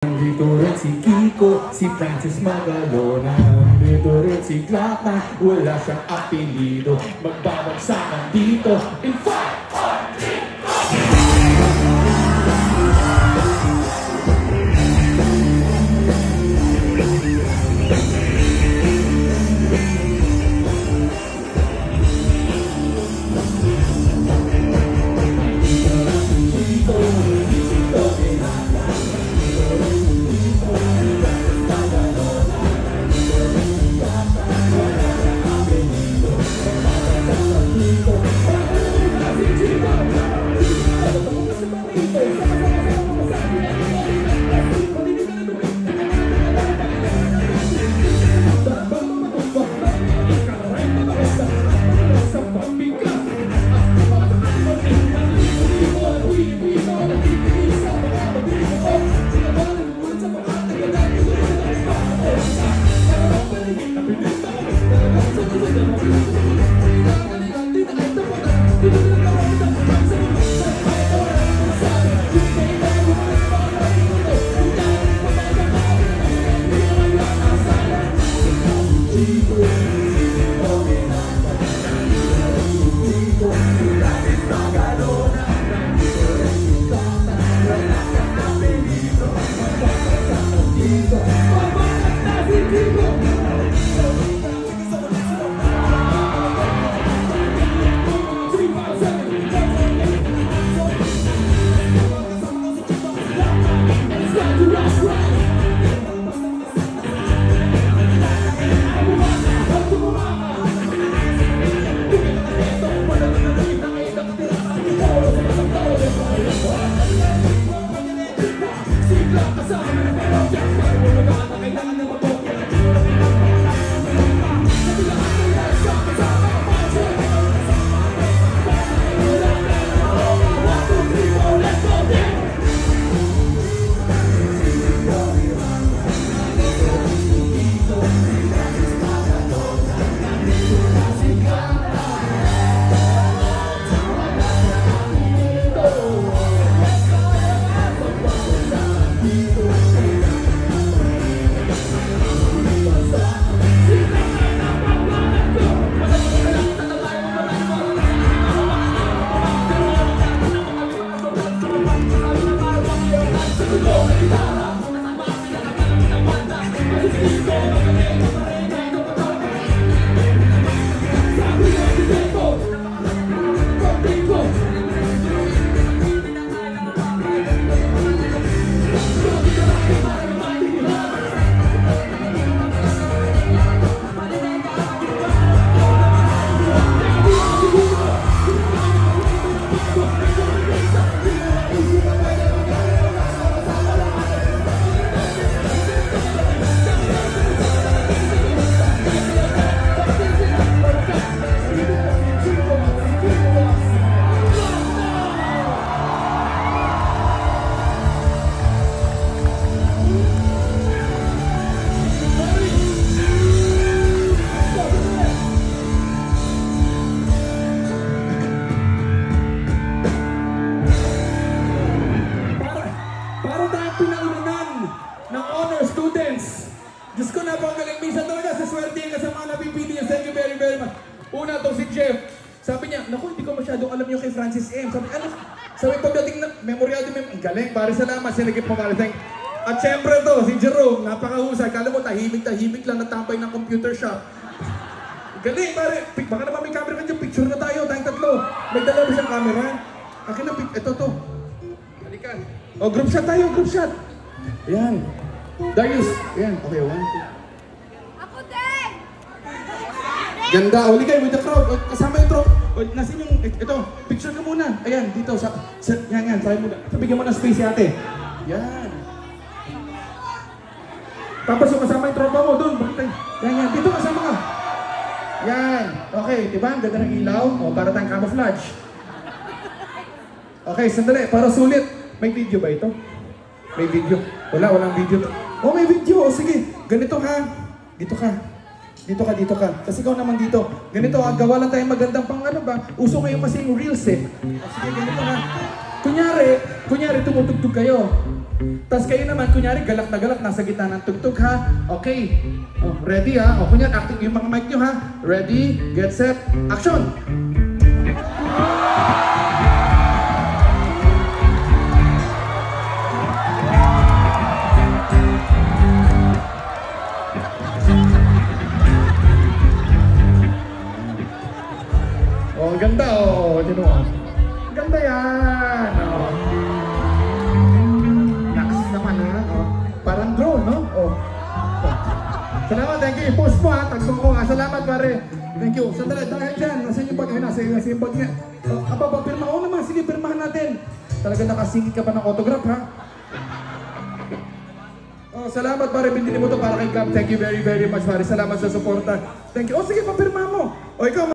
Dito rin si Kiko, si Francis Magalona. Dito rin si Clark na wala siyang apelido. Magbabagsakan dito in 5, 6 sabi, ano? Sabi pagdating na, memoryado ang galing, pare salamat, sinagip mo pare, thank. At syempre to, si Jerome, napakahusay, kala mo tahimik lang natampay ng computer shop. Galing pare, baka naman may camera ka dyan, picture na tayo, tayong tatlo. May dalawa ba siyang camera? Akin na, ito to. Halikan. O, group shot tayo, group shot. Ayan. Darius, ayan, okay, 1, 2. Ako din! Ganda, huli kayo with the crowd, o, kasama yung tropa. O, nasin yung, ito, picture ka muna. Ayan, dito, yan, sabi mo na. Bigyan mo ng space ate. Yan. Tapos yung kasama yung tropa mo, doon, bakit tayo? Yan, dito kasama ka. Yan, okay, diba? Ang ganda ng ilaw. O, para tayong camouflage. Okay, sandali, para sulit. May video ba ito? May video. Walang video. Oh, may video. O, sige. Ganito ha. Dito ka. Dito ka. Kasi ikaw naman dito. Ganito ha. Gawa lang tayong magandang pang ano ba? Uso ngayon kasi yung reels eh. O, sige, ganito ha. Kunyari tumutugtog kayo. Tapos kayo naman, kunyari galak na galak, nasa gitna ng tugtog ha. Okay. Oh, ready ha? O kunyari, acting yung mga mic nyo ha. Ready, get set, action! Oh, ganda oh, dito oh. Ganda yan. Oh. Naks naman ha. Oh. Parang drone, no? Oh. Oh. Salamat, thank you. I-post mo ha. Tagtong ko ha. Salamat pare. Thank you. Sandali, dahil dyan. Nasa yung bag. Ay, nasa yung bag niya. Aba, pirma ko naman. Sige, pirmahan natin. Talaga nakasingit ka pa ng autograph ha. Oh, salamat pare. Bindili mo to para kay Cap. Thank you very much pare. Salamat sa suporta. Thank you. Oh, sige, papirma mo. O, ikaw.